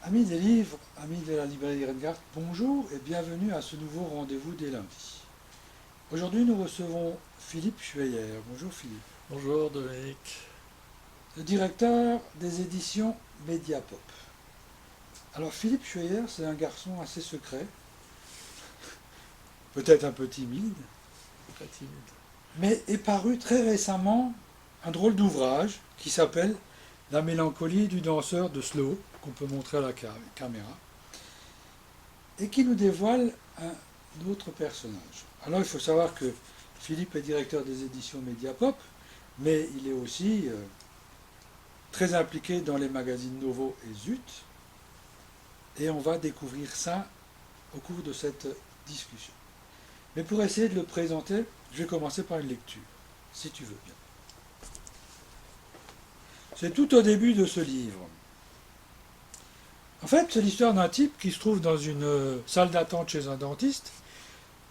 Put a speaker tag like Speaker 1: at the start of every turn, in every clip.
Speaker 1: Amis des livres, amis de la librairie Redgard, bonjour et bienvenue à ce nouveau rendez-vous des lundis. Aujourd'hui, nous recevons Philippe Schweyer. Bonjour Philippe.
Speaker 2: Bonjour Dominique.
Speaker 1: Le directeur des éditions Mediapop. Alors Philippe Schweyer, c'est un garçon assez secret, peut-être un peu timide,
Speaker 2: Très timide.
Speaker 1: mais est paru très récemment un drôle d'ouvrage qui s'appelle La mélancolie du danseur de slow, qu'on peut montrer à la caméra, et qui nous dévoile un autre personnage. Alors il faut savoir que Philippe est directeur des éditions Mediapop, mais il est aussi très impliqué dans les magazines Novo et Zut, et on va découvrir ça au cours de cette discussion. Mais pour essayer de le présenter, je vais commencer par une lecture, si tu veux bien. C'est tout au début de ce livre. En fait, c'est l'histoire d'un type qui se trouve dans une salle d'attente chez un dentiste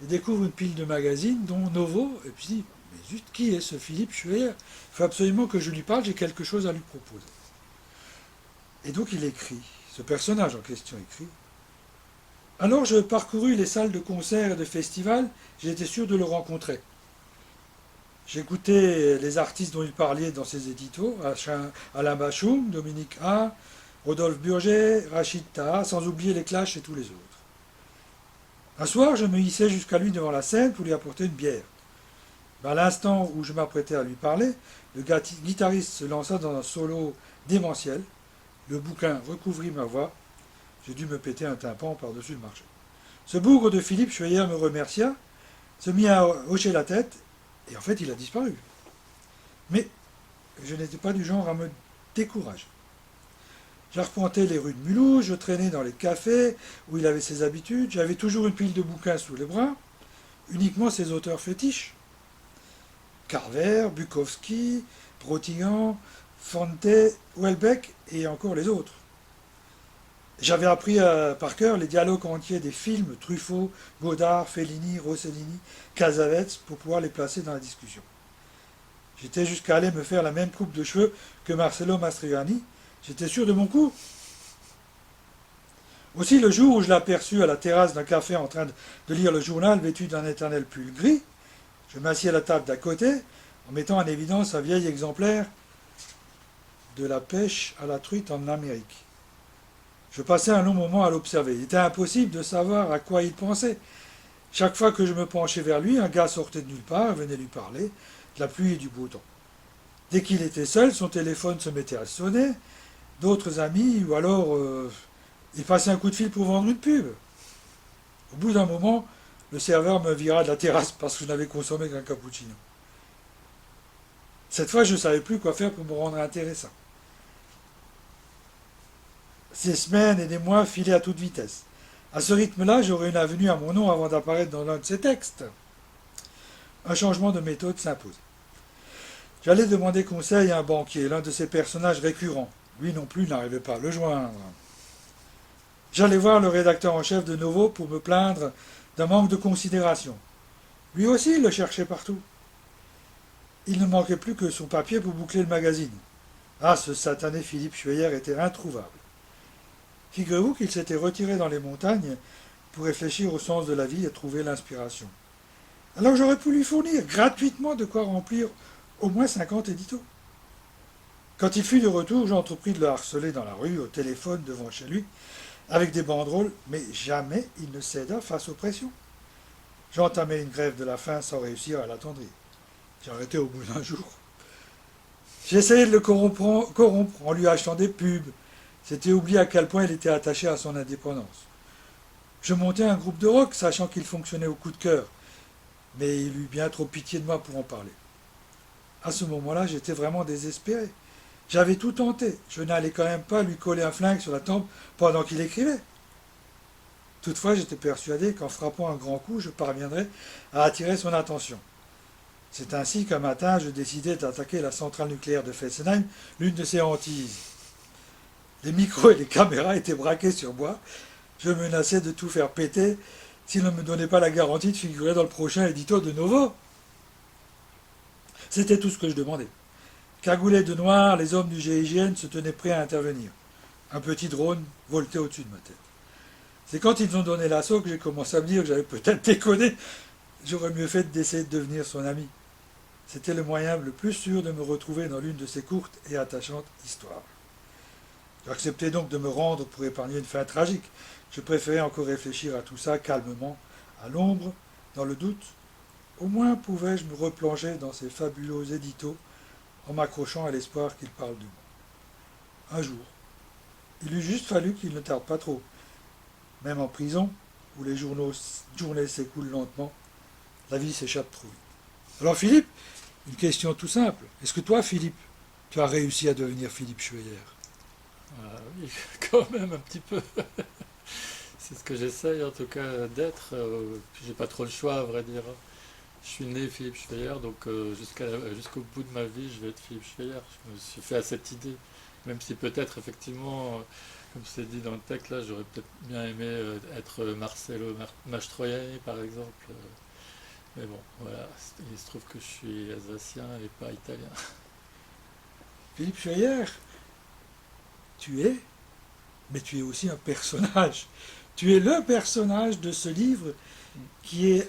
Speaker 1: et découvre une pile de magazines, dont Novo, et puis il dit, mais zut, qui est ce Philippe Schweyer? Il faut absolument que je lui parle, j'ai quelque chose à lui proposer. Et donc il écrit, ce personnage en question écrit, alors je parcourus les salles de concert et de festivals, j'étais sûr de le rencontrer. J'écoutais les artistes dont il parlait dans ses éditos, Alain Bachung, Dominique A, Rodolphe Burger, Rachid Taha, sans oublier les Clash et tous les autres. Un soir, je me hissai jusqu'à lui devant la scène pour lui apporter une bière. À l'instant où je m'apprêtais à lui parler, le guitariste se lança dans un solo démentiel. Le bouquin recouvrit ma voix. J'ai dû me péter un tympan par-dessus le marché. Ce bougre de Philippe Schweyer me remercia, se mit à hocher la tête, et en fait il a disparu. Mais je n'étais pas du genre à me décourager. J'arpentais les rues de Mulhouse, je traînais dans les cafés où il avait ses habitudes, j'avais toujours une pile de bouquins sous les bras, uniquement ses auteurs fétiches. Carver, Bukowski, Brotignan, Fante, Houellebecq et encore les autres. J'avais appris par cœur les dialogues entiers des films Truffaut, Godard, Fellini, Rossellini, Cassavetes pour pouvoir les placer dans la discussion. J'étais jusqu'à aller me faire la même coupe de cheveux que Marcello Mastroianni. J'étais sûr de mon coup. Aussi, le jour où je l'aperçus à la terrasse d'un café en train de lire le journal vêtu d'un éternel pull gris, je m'assis à la table d'à côté en mettant en évidence un vieil exemplaire de La pêche à la truite en Amérique. Je passais un long moment à l'observer. Il était impossible de savoir à quoi il pensait. Chaque fois que je me penchais vers lui, un gars sortait de nulle part, venait lui parler, de la pluie et du beau temps. Dès qu'il était seul, son téléphone se mettait à sonner, d'autres amis, ou alors il passait un coup de fil pour vendre une pub. Au bout d'un moment, le serveur me vira de la terrasse parce que je n'avais consommé qu'un cappuccino. Cette fois, je ne savais plus quoi faire pour me rendre intéressant. Ces semaines et des mois filaient à toute vitesse. À ce rythme-là, j'aurais une avenue à mon nom avant d'apparaître dans l'un de ces textes. Un changement de méthode s'impose. J'allais demander conseil à un banquier, l'un de ces personnages récurrents. Lui non plus n'arrivait pas à le joindre. J'allais voir le rédacteur en chef de Novo pour me plaindre d'un manque de considération. Lui aussi, il le cherchait partout. Il ne manquait plus que son papier pour boucler le magazine. Ah, ce satané Philippe Schweyer était introuvable. Figurez-vous qu'il s'était retiré dans les montagnes pour réfléchir au sens de la vie et trouver l'inspiration. Alors j'aurais pu lui fournir gratuitement de quoi remplir au moins 50 éditos. Quand il fut de retour, j'entrepris de le harceler dans la rue, au téléphone, devant chez lui, avec des banderoles, mais jamais il ne céda face aux pressions. J'entamai une grève de la faim sans réussir à l'attendrir. J'ai arrêté au bout d'un jour. J'ai essayé de le corrompre en lui achetant des pubs. C'était oublié à quel point il était attaché à son indépendance. Je montai un groupe de rock, sachant qu'il fonctionnait au coup de cœur, mais il eut bien trop pitié de moi pour en parler. À ce moment-là, j'étais vraiment désespéré. J'avais tout tenté. Je n'allais quand même pas lui coller un flingue sur la tempe pendant qu'il écrivait. Toutefois, j'étais persuadé qu'en frappant un grand coup, je parviendrais à attirer son attention. C'est ainsi qu'un matin, je décidai d'attaquer la centrale nucléaire de Fessenheim, l'une de ses hantises. Les micros et les caméras étaient braqués sur moi. Je menaçais de tout faire péter s'il ne me donnait pas la garantie de figurer dans le prochain édito de Novo. C'était tout ce que je demandais. Cagoulés de noir, les hommes du GIGN se tenaient prêts à intervenir. Un petit drone voltait au-dessus de ma tête. C'est quand ils ont donné l'assaut que j'ai commencé à me dire que j'avais peut-être déconné. J'aurais mieux fait d'essayer de devenir son ami. C'était le moyen le plus sûr de me retrouver dans l'une de ces courtes et attachantes histoires. J'acceptais donc de me rendre pour épargner une fin tragique. Je préférais encore réfléchir à tout ça calmement, à l'ombre, dans le doute. Au moins pouvais-je me replonger dans ces fabuleux éditos en m'accrochant à l'espoir qu'ils parlent de moi. Un jour, il eût juste fallu qu'il ne tarde pas trop. Même en prison, où les journées s'écoulent lentement, la vie s'échappe trop vite. Alors Philippe, une question tout simple. Est-ce que toi, Philippe, tu as réussi à devenir Philippe Schweyer?
Speaker 2: Ah oui, quand même un petit peu. C'est ce que j'essaye en tout cas d'être. J'ai pas trop le choix à vrai dire. Je suis né Philippe Schweyer, donc jusqu'au bout de ma vie, je vais être Philippe Schweyer. Je me suis fait à cette idée. Même si peut-être effectivement, comme c'est dit dans le texte là, j'aurais peut-être bien aimé être Marcello Mastroianni par exemple. Mais bon, voilà, il se trouve que je suis alsacien et pas italien.
Speaker 1: Philippe Schweyer, tu es, mais tu es aussi un personnage. Tu es le personnage de ce livre qui est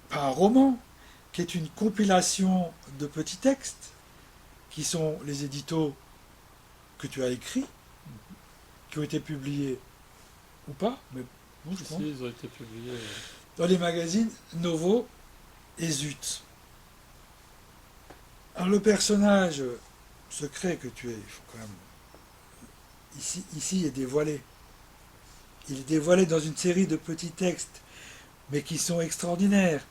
Speaker 1: pas un roman, qui est une compilation de petits textes, qui sont les éditos que tu as écrits, qui ont été publiés ou pas, mais bon, je
Speaker 2: Si,
Speaker 1: pense,
Speaker 2: ils ont été publiés.
Speaker 1: dans les magazines Novo et Zut. Alors le personnage secret que tu es, il faut quand même, ici est dévoilé. Il est dévoilé dans une série de petits textes, mais qui sont extraordinaires.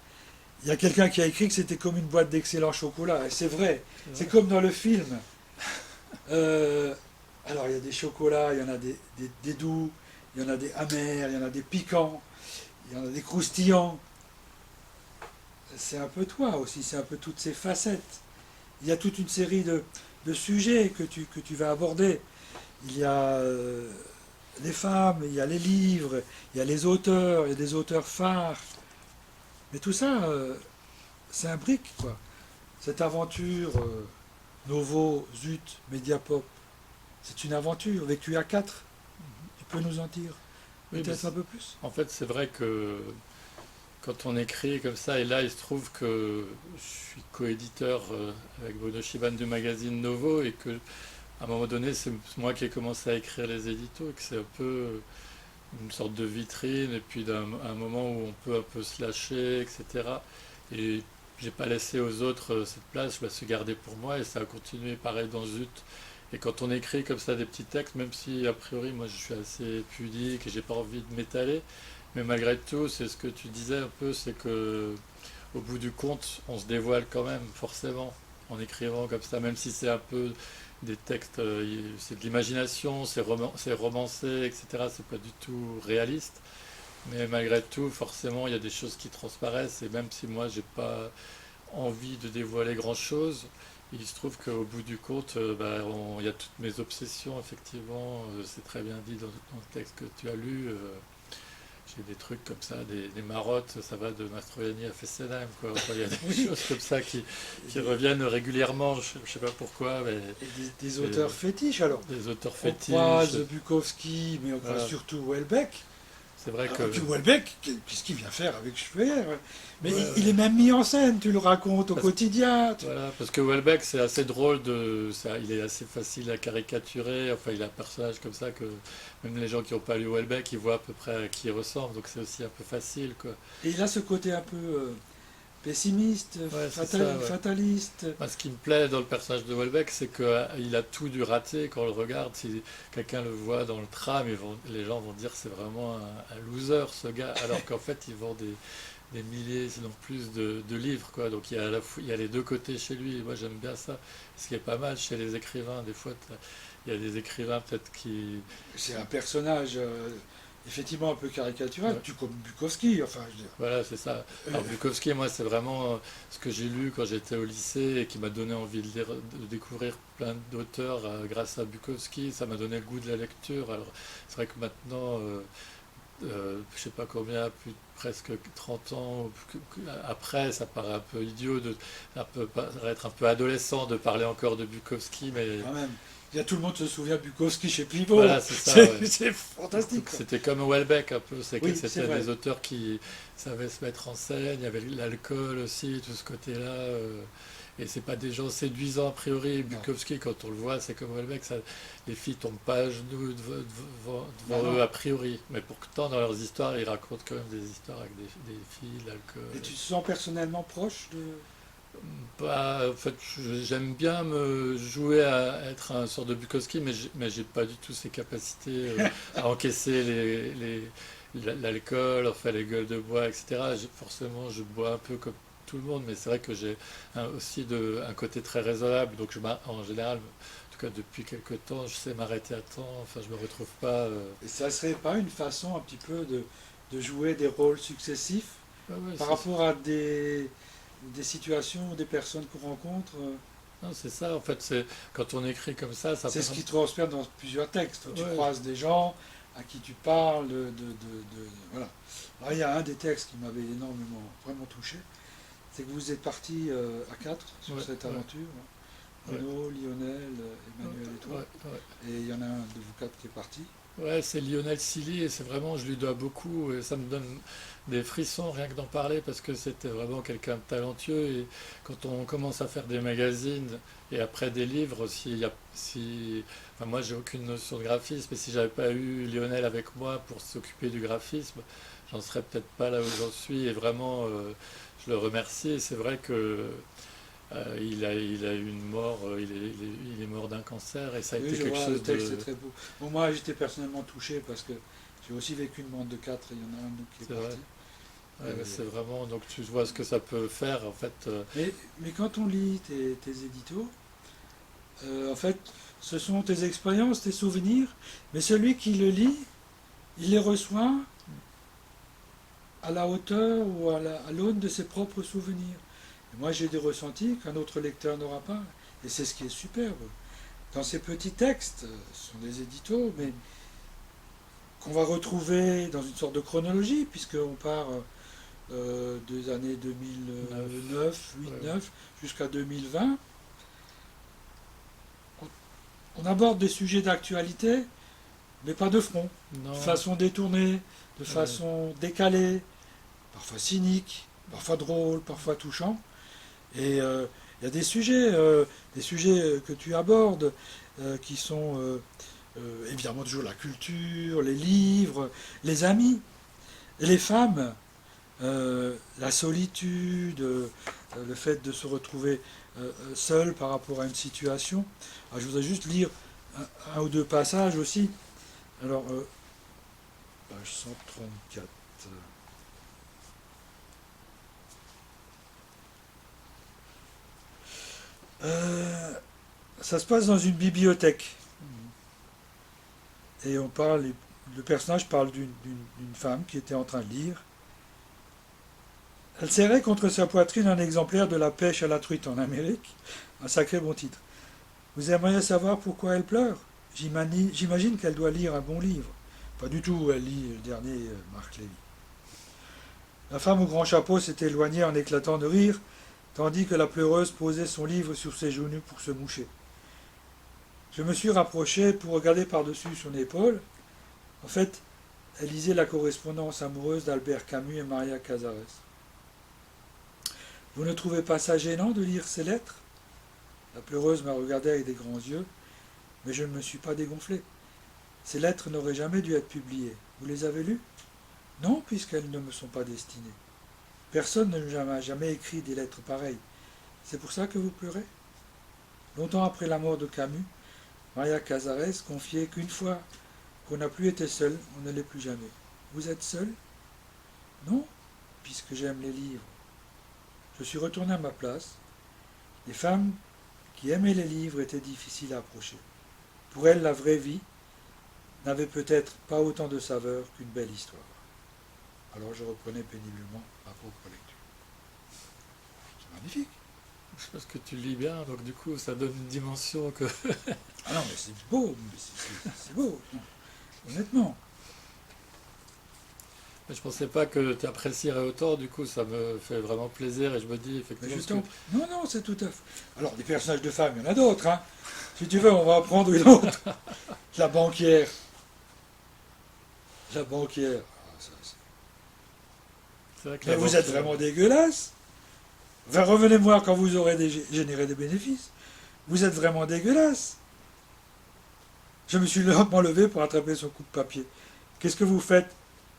Speaker 1: Il y a quelqu'un qui a écrit que c'était comme une boîte d'excellent chocolat, et c'est vrai. C'est comme dans le film. Alors il y a des chocolats, il y en a des doux, il y en a des amers, il y en a des piquants, il y en a des croustillants. C'est un peu toi aussi, c'est un peu toutes ces facettes. Il y a toute une série de sujets que tu vas aborder. Il y a les femmes, il y a les livres, il y a les auteurs, il y a des auteurs phares. Mais tout ça, s'imbrique, quoi. Cette aventure Novo, Zut, Mediapop, c'est une aventure vécue à quatre. Tu peux nous en dire
Speaker 2: Oui,
Speaker 1: peut-être un peu plus?
Speaker 2: en fait, c'est vrai que quand on écrit comme ça, et là, il se trouve que je suis coéditeur avec Bruno Chiban du magazine Novo, et que à un moment donné, c'est moi qui ai commencé à écrire les éditos, et que c'est un peu une sorte de vitrine, et puis un moment où on peut un peu se lâcher, etc. Et j'ai pas laissé aux autres cette place, je me suis gardé pour moi, et ça a continué pareil dans Zut. Et quand on écrit comme ça des petits textes, même si a priori moi je suis assez pudique et j'ai pas envie de m'étaler, mais malgré tout, c'est ce que tu disais un peu, c'est que au bout du compte, on se dévoile quand même, forcément, en écrivant comme ça, même si c'est un peu des textes, c'est de l'imagination, c'est romancé, etc. C'est pas du tout réaliste, mais malgré tout, forcément, il y a des choses qui transparaissent, et même si moi j'ai pas envie de dévoiler grand-chose, il se trouve qu'au bout du compte, il y a toutes mes obsessions, effectivement, c'est très bien dit dans le texte que tu as lu. J'ai des trucs comme ça, des marottes, ça va de Mastroianni à Fessenheim, quoi. Enfin, il y a des choses comme ça qui reviennent régulièrement, je sais pas pourquoi, mais
Speaker 1: Et des auteurs fétiches, alors.
Speaker 2: des auteurs
Speaker 1: On
Speaker 2: fétiches.
Speaker 1: croise Bukowski, mais on croise
Speaker 2: Voilà.
Speaker 1: surtout Houellebecq.
Speaker 2: C'est vrai que
Speaker 1: Alors, puis Houellebecq, qu'est-ce qu'il vient faire avec Schwer? Mais
Speaker 2: ouais,
Speaker 1: il est même mis en scène, tu le racontes au
Speaker 2: parce,
Speaker 1: quotidien.
Speaker 2: voilà, parce que Houellebecq, c'est assez drôle il est assez facile à caricaturer. Enfin, il a un personnage comme ça que même les gens qui n'ont pas lu Houellebecq, ils voient à peu près à qui il ressemble. Donc c'est aussi un peu facile, quoi.
Speaker 1: Et il a ce côté un peu pessimiste,
Speaker 2: Ouais, c'est ça, ouais.
Speaker 1: fataliste.
Speaker 2: Moi, ce qui me plaît dans le personnage de Welbeck, c'est qu'il a tout dû rater quand on le regarde. Si quelqu'un le voit dans le tram, les gens vont dire c'est vraiment un loser ce gars, alors qu'en fait il vend des milliers, sinon plus de livres, quoi. Donc il y a les deux côtés chez lui. Et moi j'aime bien ça. Ce qui est pas mal chez les écrivains. Des fois, il y a des écrivains peut-être qui...
Speaker 1: C'est un personnage effectivement un peu caricatural,
Speaker 2: Ouais.
Speaker 1: tu comme Bukowski, enfin je veux dire.
Speaker 2: Voilà, c'est ça. Alors Bukowski, moi, c'est vraiment ce que j'ai lu quand j'étais au lycée et qui m'a donné envie de lire, de découvrir plein d'auteurs grâce à Bukowski. Ça m'a donné le goût de la lecture. Alors, c'est vrai que maintenant, je sais pas combien, presque 30 ans après, ça paraît un peu idiot, ça peut paraître un peu adolescent de parler encore de Bukowski, mais
Speaker 1: Quand même. Tout le monde se souvient de Bukowski chez Pivot.
Speaker 2: voilà, c'est ça, ouais.
Speaker 1: C'est fantastique, quoi.
Speaker 2: C'était comme Houellebecq un peu,
Speaker 1: Oui, c'est
Speaker 2: c'était
Speaker 1: vrai.
Speaker 2: des auteurs qui savaient se mettre en scène, il y avait l'alcool aussi, tout ce côté-là, et c'est pas des gens séduisants a priori.
Speaker 1: Non.
Speaker 2: Bukowski, quand on le voit, c'est comme Houellebecq, les filles tombent pas à genoux
Speaker 1: Non,
Speaker 2: devant eux
Speaker 1: non.
Speaker 2: a priori, mais pourtant dans leurs histoires, ils racontent quand même des histoires avec des filles,
Speaker 1: Et
Speaker 2: l'alcool.
Speaker 1: tu te sens personnellement proche de...
Speaker 2: Bah, en fait, j'aime bien me jouer à être un sort de Bukowski, mais j'ai pas du tout ces capacités à encaisser l'alcool, enfin les gueules de bois, etc. Forcément, je bois un peu comme tout le monde, mais c'est vrai que j'ai aussi un côté très raisonnable. Donc, en général, en tout cas depuis quelque temps, je sais m'arrêter à temps. Enfin, je me retrouve pas.
Speaker 1: Et ça serait pas une façon un petit peu de jouer des rôles successifs
Speaker 2: Ouais, ouais,
Speaker 1: par rapport à des situations ou des personnes qu'on rencontre?
Speaker 2: non, c'est ça. En fait, c'est quand on écrit comme ça
Speaker 1: C'est ce
Speaker 2: permet.
Speaker 1: qui transpire dans plusieurs textes. Tu
Speaker 2: Ouais,
Speaker 1: croises des gens à qui tu parles voilà. Alors, il y a un des textes qui m'avait énormément, vraiment touché, c'est que vous êtes partis à quatre sur
Speaker 2: ouais,
Speaker 1: cette
Speaker 2: ouais,
Speaker 1: aventure.
Speaker 2: ouais,
Speaker 1: Renaud, Lionel, Emmanuel et
Speaker 2: ouais,
Speaker 1: toi.
Speaker 2: ouais.
Speaker 1: Et il y en a un de vous quatre qui est parti.
Speaker 2: Ouais, c'est Lionel Silly et c'est vraiment, je lui dois beaucoup et ça me donne des frissons rien que d'en parler parce que c'était vraiment quelqu'un de talentueux et quand on commence à faire des magazines et après des livres, enfin moi j'ai aucune notion de graphisme et si j'avais pas eu Lionel avec moi pour s'occuper du graphisme, j'en serais peut-être pas là où j'en suis et vraiment je le remercie et c'est vrai que il a eu une mort, il est mort d'un cancer et ça a
Speaker 1: Oui,
Speaker 2: été
Speaker 1: je
Speaker 2: quelque
Speaker 1: vois, le
Speaker 2: chose
Speaker 1: texte
Speaker 2: de.
Speaker 1: est très beau. Bon, moi, j'étais personnellement touché parce que j'ai aussi vécu une bande de quatre et il y en a un donc, qui est
Speaker 2: C'est vrai.
Speaker 1: parti.
Speaker 2: Ouais, mais c'est
Speaker 1: Et-
Speaker 2: vraiment, donc tu vois ce que ça peut faire en fait.
Speaker 1: mais quand on lit tes éditos, en fait, ce sont tes expériences, tes souvenirs, mais celui qui le lit, il les reçoit à la hauteur ou à l'aune de ses propres souvenirs. Et moi, j'ai des ressentis qu'un autre lecteur n'aura pas. Et c'est ce qui est superbe. Dans ces petits textes, ce sont des éditos, mais qu'on va retrouver dans une sorte de chronologie, puisqu'on part des années
Speaker 2: Neuf.
Speaker 1: 2009, 8,
Speaker 2: Ouais,
Speaker 1: 9 jusqu'à 2020. On aborde des sujets d'actualité, mais pas de front, de
Speaker 2: non,
Speaker 1: façon détournée, de
Speaker 2: ouais,
Speaker 1: façon décalée, parfois cynique, parfois drôle, parfois touchant. Et il y a des sujets que tu abordes qui sont évidemment toujours la culture, les livres, les amis, et les femmes, la solitude, le fait de se retrouver seul par rapport à une situation. Alors, je voudrais juste lire un ou deux passages aussi. Alors, page 134. Euh, Ça se passe dans une bibliothèque. Et le personnage parle d'une femme qui était en train de lire. Elle serrait contre sa poitrine un exemplaire de La pêche à la truite en Amérique. Un sacré bon titre. Vous aimeriez savoir pourquoi elle pleure? J'imagine qu'elle doit lire un bon livre. Pas du tout, elle lit le dernier Marc Lévy. La femme au grand chapeau s'était éloignée en éclatant de rire, tandis que la pleureuse posait son livre sur ses genoux pour se moucher. Je me suis rapproché pour regarder par-dessus son épaule. En fait, elle lisait la correspondance amoureuse d'Albert Camus et Maria Casares. Vous ne trouvez pas ça gênant de lire ces lettres? La pleureuse m'a regardé avec des grands yeux, mais je ne me suis pas dégonflé. Ces lettres n'auraient jamais dû être publiées. Vous les avez lues? Non, puisqu'elles ne me sont pas destinées. Personne ne m'a jamais écrit des lettres pareilles. C'est pour ça que vous pleurez? Longtemps après la mort de Camus, Maria Casares confiait qu'une fois qu'on n'a plus été seul, on ne l'est plus jamais. Vous êtes seul? Non, puisque j'aime les livres. Je suis retourné à ma place. Les femmes qui aimaient les livres étaient difficiles à approcher. Pour elles, la vraie vie n'avait peut-être pas autant de saveur qu'une belle histoire. Alors je reprenais péniblement ma propre lecture. C'est magnifique.
Speaker 2: je pense que tu lis bien, donc du coup ça donne une dimension que.
Speaker 1: Ah non, mais c'est beau, c'est beau, non, honnêtement.
Speaker 2: Mais je pensais pas que tu apprécierais autant, du coup, ça me fait vraiment plaisir et je me dis
Speaker 1: Mais
Speaker 2: effectivement
Speaker 1: justement, non, non, c'est tout à fait. Alors, des personnages de femmes, il y en a d'autres, hein. Si tu veux, on va en prendre une autre. La banquière. La banquière. Ah,
Speaker 2: c'est vrai que
Speaker 1: mais
Speaker 2: la
Speaker 1: vous êtes
Speaker 2: banque,
Speaker 1: vraiment dégueulasse. Enfin, revenez-moi quand vous aurez généré des bénéfices. Vous êtes vraiment dégueulasse. Je me suis lentement levé pour attraper son coup de papier. Qu'est-ce que vous faites?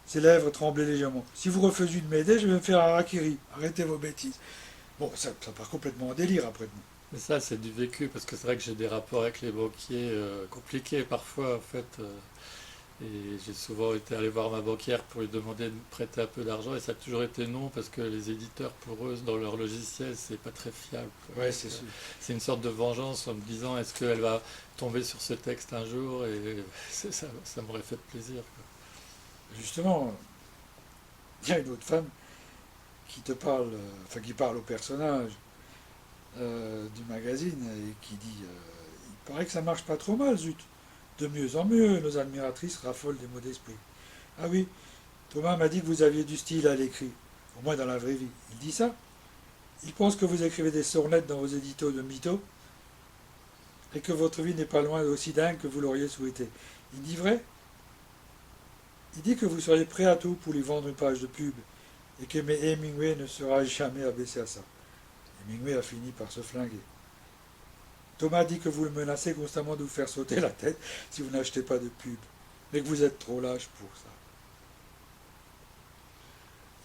Speaker 1: Ses lèvres tremblaient légèrement. Si vous refusez de m'aider, je vais me faire harakiri. Arrêtez vos bêtises. Bon, ça part complètement en délire après.
Speaker 2: mais ça c'est du vécu parce que c'est vrai que j'ai des rapports avec les banquiers compliqués parfois en fait. Et j'ai souvent été aller voir ma banquière pour lui demander de me prêter un peu d'argent et ça a toujours été non parce que les éditeurs pour eux dans leur logiciel c'est pas très fiable, quoi.
Speaker 1: Ouais,
Speaker 2: Donc,
Speaker 1: c'est sûr.
Speaker 2: c'est une sorte de vengeance en me disant est-ce qu'elle va tomber sur ce texte un jour et ça m'aurait fait plaisir, quoi.
Speaker 1: Justement, il y a une autre femme qui te parle, enfin qui parle au personnage du magazine et qui dit il paraît que ça marche pas trop mal, zut. De mieux en mieux, nos admiratrices raffolent des mots d'esprit. Ah oui, Thomas m'a dit que vous aviez du style à l'écrit, au moins dans la vraie vie. Il dit ça? Il pense que vous écrivez des sornettes dans vos éditos de mythos et que votre vie n'est pas loin d'aussi dingue que vous l'auriez souhaité. Il dit vrai? Il dit que vous seriez prêt à tout pour lui vendre une page de pub et que Hemingway ne sera jamais abaissé à ça. Hemingway a fini par se flinguer. Thomas dit que vous le menacez constamment de vous faire sauter la tête si vous n'achetez pas de pub, mais que vous êtes trop lâche pour ça.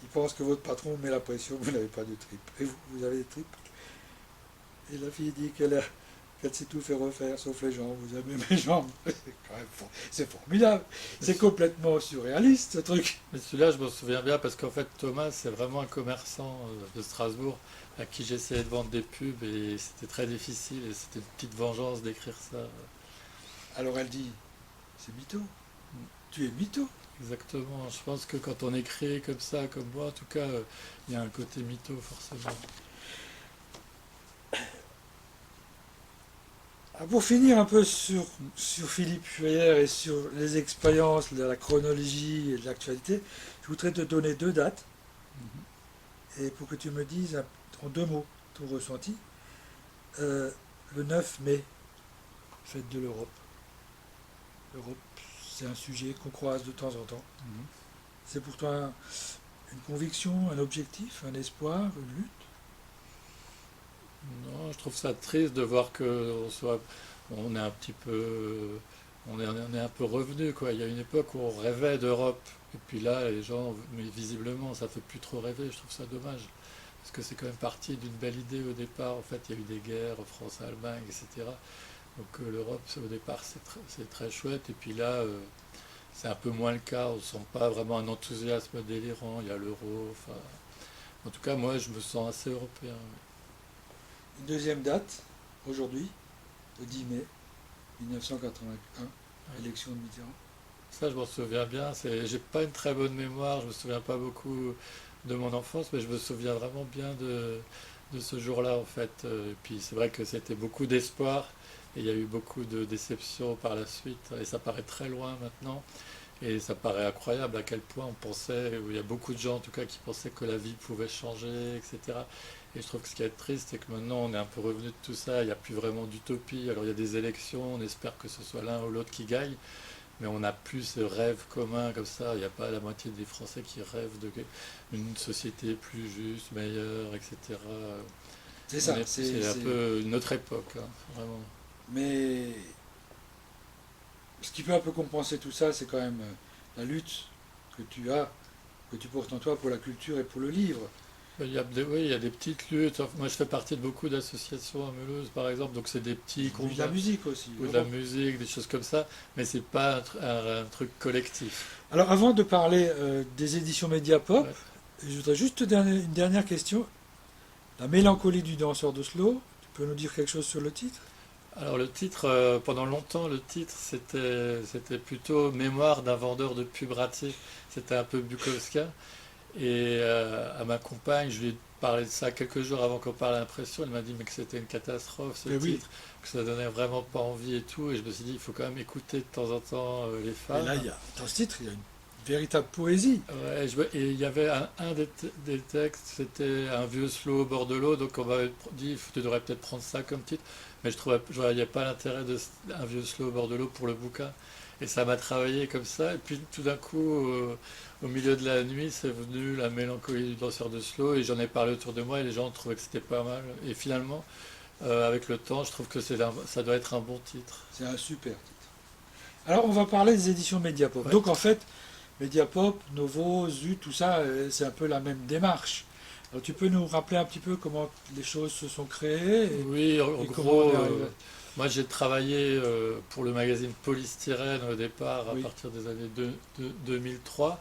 Speaker 1: Il pense que votre patron met la pression, que vous n'avez pas de tripes. Et vous, vous avez des tripes? Et la fille dit qu'elle sait tout faire refaire, sauf les jambes. Vous aimez mes jambes? C'est formidable. C'est complètement surréaliste, ce truc.
Speaker 2: Mais celui-là, je me souviens bien parce qu'en fait, Thomas, c'est vraiment un commerçant de Strasbourg à qui j'essayais de vendre des pubs et c'était très difficile et c'était une petite vengeance d'écrire ça.
Speaker 1: Alors elle dit, c'est mytho. Tu es mytho.
Speaker 2: Exactement. Je pense que quand on écrit comme ça, comme moi, en tout cas, il y a un côté mytho forcément.
Speaker 1: Ah, pour finir un peu sur Philippe Feuillère et sur les expériences de la chronologie et de l'actualité, je voudrais te donner deux dates
Speaker 2: Mhm.
Speaker 1: et pour que tu me dises en deux mots ton ressenti. Euh, le 9 mai, fête de l'Europe. L'Europe, c'est un sujet qu'on croise de temps en temps.
Speaker 2: Mhm.
Speaker 1: C'est pour toi une conviction, un objectif, un espoir, une lutte?
Speaker 2: Non, je trouve ça triste de voir que on est un petit peu, on est un peu revenu, quoi. Il y a une époque où on rêvait d'Europe, et puis là, les gens, mais visiblement, ça fait plus trop rêver. Je trouve ça dommage, parce que c'est quand même parti d'une belle idée au départ. En fait, il y a eu des guerres, France-Allemagne, etc. Donc l'Europe, au départ, c'est très chouette, et puis là, c'est un peu moins le cas. On sent pas vraiment un enthousiasme délirant. Il y a l'euro. Enfin, en tout cas, moi, je me sens assez européen.
Speaker 1: Une deuxième date, aujourd'hui, le 10 mai 1981,
Speaker 2: Ouais.
Speaker 1: élection de Mitterrand.
Speaker 2: Ça, je m'en souviens bien. J'ai pas une très bonne mémoire. Je me souviens pas beaucoup de mon enfance, mais je me souviens vraiment bien de ce jour-là, en fait. Et puis, c'est vrai que c'était beaucoup d'espoir. Et il y a eu beaucoup de déceptions par la suite. Et ça paraît très loin maintenant. Et ça paraît incroyable à quel point on pensait, il y a beaucoup de gens en tout cas qui pensaient que la vie pouvait changer, etc. Et je trouve que ce qui est triste, c'est que maintenant on est un peu revenu de tout ça, il n'y a plus vraiment d'utopie. Alors il y a des élections, on espère que ce soit l'un ou l'autre qui gagne, mais on n'a plus ce rêve commun comme ça. Il n'y a pas la moitié des Français qui rêvent d'une société plus juste, meilleure, etc.
Speaker 1: C'est ça,
Speaker 2: C'est un peu une autre époque, hein, vraiment.
Speaker 1: mais ce qui peut un peu compenser tout ça, c'est quand même la lutte que tu as, que tu portes en toi pour la culture et pour le livre.
Speaker 2: Oui, il y a des petites luttes. Enfin, moi, je fais partie de beaucoup d'associations à Mulhouse, par exemple, donc c'est des petits
Speaker 1: Et de la
Speaker 2: combats
Speaker 1: musique aussi,
Speaker 2: ou de la
Speaker 1: Europe.
Speaker 2: musique, des choses comme ça, mais c'est pas un truc collectif.
Speaker 1: Alors avant de parler des éditions Mediapop,
Speaker 2: Ouais.
Speaker 1: je voudrais juste te donner une dernière question. La mélancolie du danseur d'Oslo, tu peux nous dire quelque chose sur le titre?
Speaker 2: Alors le titre, pendant longtemps, le titre c'était plutôt Mémoire d'un vendeur de pub raté. C'était un peu Bukowska. Et à ma compagne, je lui ai parlé de ça quelques jours avant qu'on parle à l'impression. Elle m'a dit mais que c'était une catastrophe ce
Speaker 1: Mais oui,
Speaker 2: titre, que ça donnait vraiment pas envie et tout. Et je me suis dit il faut quand même écouter de temps en temps les
Speaker 1: et là,
Speaker 2: femmes.
Speaker 1: dans ce titre, il y a une véritable poésie.
Speaker 2: Ouais, et il y avait un des textes, c'était un vieux slow au bord de l'eau, donc on m'avait dit, tu devrais peut-être prendre ça comme titre, mais je voyais pas l'intérêt un vieux slow au bord de l'eau pour le bouquin. Et ça m'a travaillé comme ça, et puis tout d'un coup, au milieu de la nuit, c'est venu la mélancolie du danseur de slow, et j'en ai parlé autour de moi, et les gens trouvaient que c'était pas mal. Et finalement, avec le temps, je trouve que ça doit être un bon titre.
Speaker 1: C'est un super titre. Alors, on va parler des éditions Mediapop.
Speaker 2: Ouais.
Speaker 1: Donc, en fait, Mediapop, Novo, Zut, tout ça, c'est un peu la même démarche. Alors, tu peux nous rappeler un petit peu comment les choses se sont créées
Speaker 2: Oui, en
Speaker 1: et comment
Speaker 2: gros,
Speaker 1: on est arrivé.
Speaker 2: moi j'ai travaillé pour le magazine Polystyrène au départ à
Speaker 1: Oui,
Speaker 2: partir des années 2003.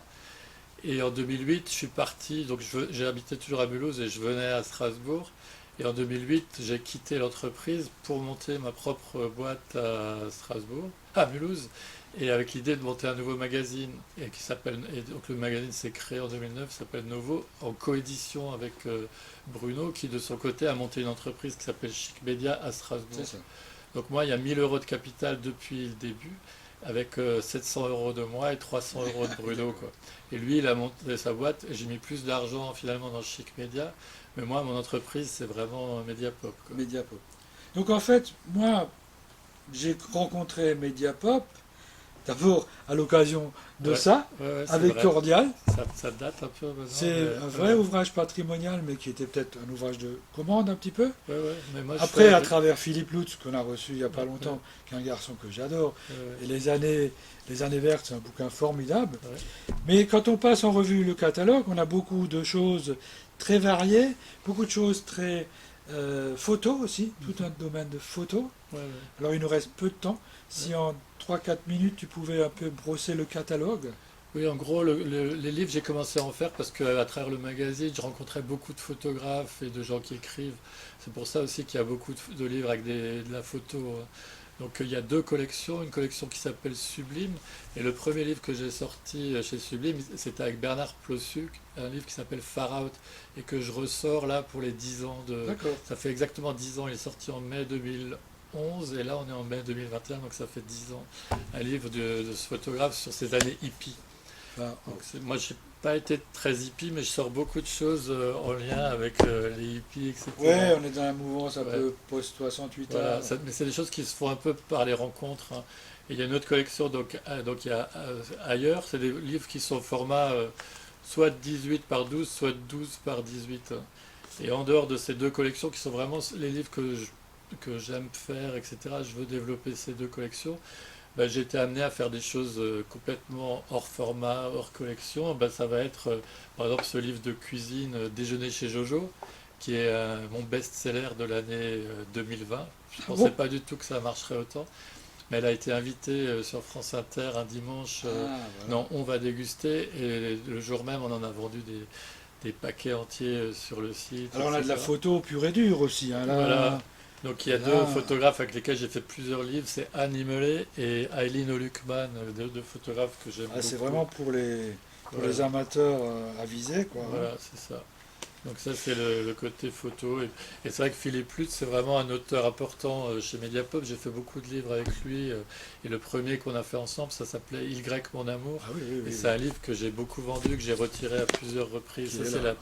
Speaker 2: Et en 2008, je suis parti, donc j'ai habité toujours à Mulhouse et je venais à Strasbourg. Et en 2008, j'ai quitté l'entreprise pour monter ma propre boîte à Strasbourg, à Mulhouse, et avec l'idée de monter un nouveau magazine. Et donc le magazine s'est créé en 2009, s'appelle Novo, en coédition avec Bruno, qui de son côté a monté une entreprise qui s'appelle Chic Media à
Speaker 1: c'est
Speaker 2: Strasbourg.
Speaker 1: ça.
Speaker 2: Donc moi, il y a 1000 euros de capital depuis le début, avec 700 euros de moi et 300 euros de Bruno,
Speaker 1: D'accord.
Speaker 2: quoi. Et lui, il a monté sa boîte, et j'ai mis plus d'argent finalement dans Chic Media. Mais moi, mon entreprise, c'est vraiment Mediapop, quoi.
Speaker 1: Mediapop. Donc, en fait, moi, j'ai rencontré Mediapop, d'abord à l'occasion de
Speaker 2: Ouais,
Speaker 1: ça,
Speaker 2: ouais, c'est
Speaker 1: avec
Speaker 2: vrai.
Speaker 1: Cordial.
Speaker 2: Ça date un peu maintenant,
Speaker 1: C'est un
Speaker 2: mais
Speaker 1: vrai ouvrage patrimonial, mais qui était peut-être un ouvrage de commande un petit peu.
Speaker 2: mais moi, je
Speaker 1: Après,
Speaker 2: fais.
Speaker 1: à travers Philippe Lutz, qu'on a reçu il n'y a pas
Speaker 2: Ouais, ouais,
Speaker 1: longtemps, qui est un garçon que j'adore,
Speaker 2: ouais,
Speaker 1: et les années vertes, c'est un bouquin formidable.
Speaker 2: ouais,
Speaker 1: Mais quand on passe en revue le catalogue, on a beaucoup de choses très variées, beaucoup de choses très photos aussi, tout un domaine de photos.
Speaker 2: ouais, ouais.
Speaker 1: Alors il nous reste peu de temps.
Speaker 2: Ouais.
Speaker 1: Si en 3 4 minutes tu pouvais un peu brosser le catalogue.
Speaker 2: Oui, en gros, les livres, j'ai commencé à en faire parce qu'à travers le magazine, je rencontrais beaucoup de photographes et de gens qui écrivent. C'est pour ça aussi qu'il y a beaucoup de livres avec de la photo, hein. Donc il y a deux collections, une collection qui s'appelle Sublime, et le premier livre que j'ai sorti chez Sublime, c'était avec Bernard Plossuc, un livre qui s'appelle Far Out, et que je ressors là pour les 10 ans de...
Speaker 1: D'accord.
Speaker 2: Ça fait exactement 10 ans, il est sorti en mai 2011, et là on est en mai 2021, donc ça fait 10 ans. Un livre de ce photographe sur ses années hippies.
Speaker 1: Enfin,
Speaker 2: Donc moi, j'ai pas été très hippie, mais je sors beaucoup de choses en lien avec les hippies,
Speaker 1: ouais,
Speaker 2: etc.
Speaker 1: on est dans la mouvance un
Speaker 2: Ouais,
Speaker 1: peu post-68
Speaker 2: voilà.
Speaker 1: ans.
Speaker 2: Mais c'est des choses qui se font un peu par les rencontres, hein. Et il y a une autre collection, donc il y a ailleurs, c'est des livres qui sont au format soit 18 par 12, soit 12 par 18, hein. Et en dehors de ces deux collections, qui sont vraiment les livres que j'aime faire, etc., je veux développer ces deux collections. Ben, j'ai été amené à faire des choses complètement hors format, hors collection. Ben, ça va être, par exemple, ce livre de cuisine, Déjeuner chez Jojo, qui est mon best-seller de l'année 2020. Je ne
Speaker 1: Ah
Speaker 2: pensais
Speaker 1: bon?
Speaker 2: pas du tout que ça marcherait autant. Mais elle a été invitée sur France Inter un dimanche
Speaker 1: Ah, voilà.
Speaker 2: dans On va déguster. Et le jour même, on en a vendu des paquets entiers sur le site,
Speaker 1: Alors on a de la
Speaker 2: etc.
Speaker 1: photo pure et dure aussi, hein,
Speaker 2: Voilà.
Speaker 1: là,
Speaker 2: Donc il y a deux
Speaker 1: là.
Speaker 2: photographes avec lesquels j'ai fait plusieurs livres, c'est Anne Immelé et Eileen Olukman, deux photographes que j'aime
Speaker 1: Ah, c'est
Speaker 2: beaucoup.
Speaker 1: vraiment pour les
Speaker 2: Voilà,
Speaker 1: amateurs avisés, quoi, hein.
Speaker 2: voilà, c'est ça. Donc ça c'est le côté photo. Et c'est vrai que Philippe Lutz c'est vraiment un auteur important chez Mediapop. J'ai fait beaucoup de livres avec lui. Et le premier qu'on a fait ensemble, ça s'appelait Y mon amour.
Speaker 1: Ah oui, oui,
Speaker 2: Et
Speaker 1: oui,
Speaker 2: c'est
Speaker 1: oui.
Speaker 2: un livre que j'ai beaucoup vendu, que j'ai retiré à plusieurs reprises.
Speaker 1: Qui
Speaker 2: Ça
Speaker 1: est
Speaker 2: c'est
Speaker 1: là,
Speaker 2: la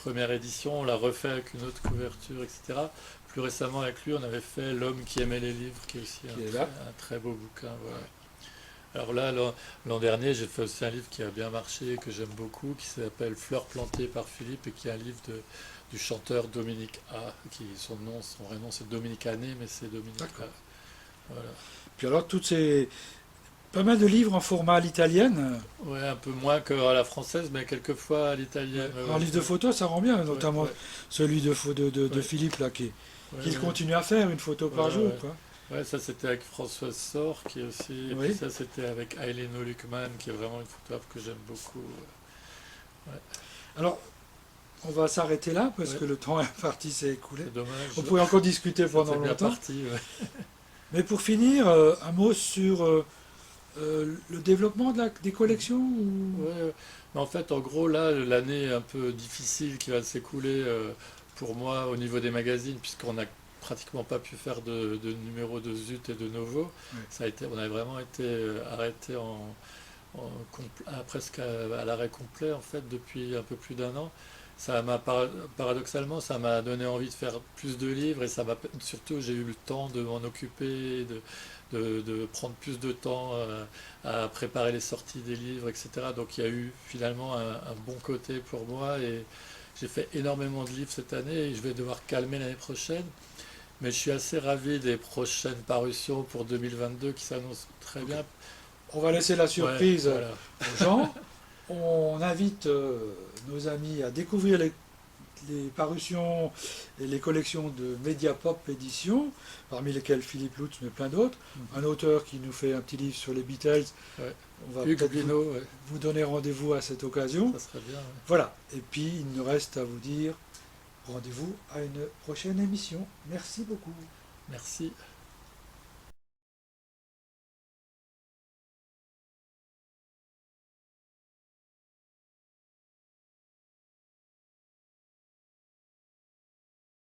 Speaker 2: première édition. On l'a refait avec une autre couverture, etc. Plus récemment avec lui, on avait fait L'homme qui aimait les livres, qui est aussi
Speaker 1: qui est là.
Speaker 2: un très beau bouquin. Voilà. Alors là, l'an dernier, j'ai fait aussi un livre qui a bien marché, que j'aime beaucoup, qui s'appelle Fleurs plantées par Philippe, et qui est un livre du chanteur Dominique A, son vrai nom c'est Dominique Ané, mais c'est Dominique A.
Speaker 1: D'accord.
Speaker 2: Voilà.
Speaker 1: Puis alors, pas mal de livres en format à l'italienne.
Speaker 2: Ouais, un peu moins qu'à la française, mais quelquefois à
Speaker 1: Ouais.
Speaker 2: l'italienne. Ouais,
Speaker 1: En livre de photos, ça rend bien,
Speaker 2: ouais,
Speaker 1: notamment
Speaker 2: ouais,
Speaker 1: celui de
Speaker 2: ouais,
Speaker 1: Philippe, là,
Speaker 2: ouais,
Speaker 1: qu'il
Speaker 2: ouais.
Speaker 1: continue à faire, une photo par
Speaker 2: Voilà,
Speaker 1: jour,
Speaker 2: ouais.
Speaker 1: quoi.
Speaker 2: Ouais, ça c'était avec Françoise Sor, qui est aussi. Et puis
Speaker 1: Oui.
Speaker 2: ça c'était avec Eileen Olukman, qui est vraiment une photographe que j'aime beaucoup. Ouais,
Speaker 1: Alors, on va s'arrêter là, parce
Speaker 2: ouais,
Speaker 1: que le temps imparti s'est écoulé.
Speaker 2: c'est dommage.
Speaker 1: On pourrait encore discuter pendant
Speaker 2: C'était bien
Speaker 1: longtemps.
Speaker 2: parti. Ouais.
Speaker 1: Mais pour finir, un mot sur le développement des collections
Speaker 2: Ouais, mais en fait, en gros, là, l'année un peu difficile qui va s'écouler pour moi au niveau des magazines, puisqu'on n'a pratiquement pas pu faire de numéros de Zut et de Novo,
Speaker 1: Ouais.
Speaker 2: on a vraiment été arrêté presque à l'arrêt complet en fait depuis un peu plus d'un an. Paradoxalement, ça m'a donné envie de faire plus de livres et surtout j'ai eu le temps de m'en occuper, de prendre plus de temps à préparer les sorties des livres, etc. Donc il y a eu finalement un bon côté pour moi et j'ai fait énormément de livres cette année et je vais devoir calmer l'année prochaine. Mais je suis assez ravi des prochaines parutions pour 2022 qui s'annoncent très
Speaker 1: Ok.
Speaker 2: bien.
Speaker 1: On va laisser la
Speaker 2: Ouais,
Speaker 1: surprise
Speaker 2: voilà.
Speaker 1: aux gens. On invite nos amis à découvrir les parutions et les collections de Mediapop Éditions, parmi lesquelles Philippe Lutz, mais plein d'autres. Un
Speaker 2: Mhm.
Speaker 1: auteur qui nous fait un petit livre sur les Beatles.
Speaker 2: Ouais.
Speaker 1: On va
Speaker 2: Hugues
Speaker 1: peut-être
Speaker 2: Guinot, ouais,
Speaker 1: vous donner rendez-vous à cette occasion.
Speaker 2: ça serait bien. Ouais.
Speaker 1: Voilà. Et puis, il nous reste à vous dire rendez-vous à une prochaine émission. Merci beaucoup.
Speaker 2: Merci.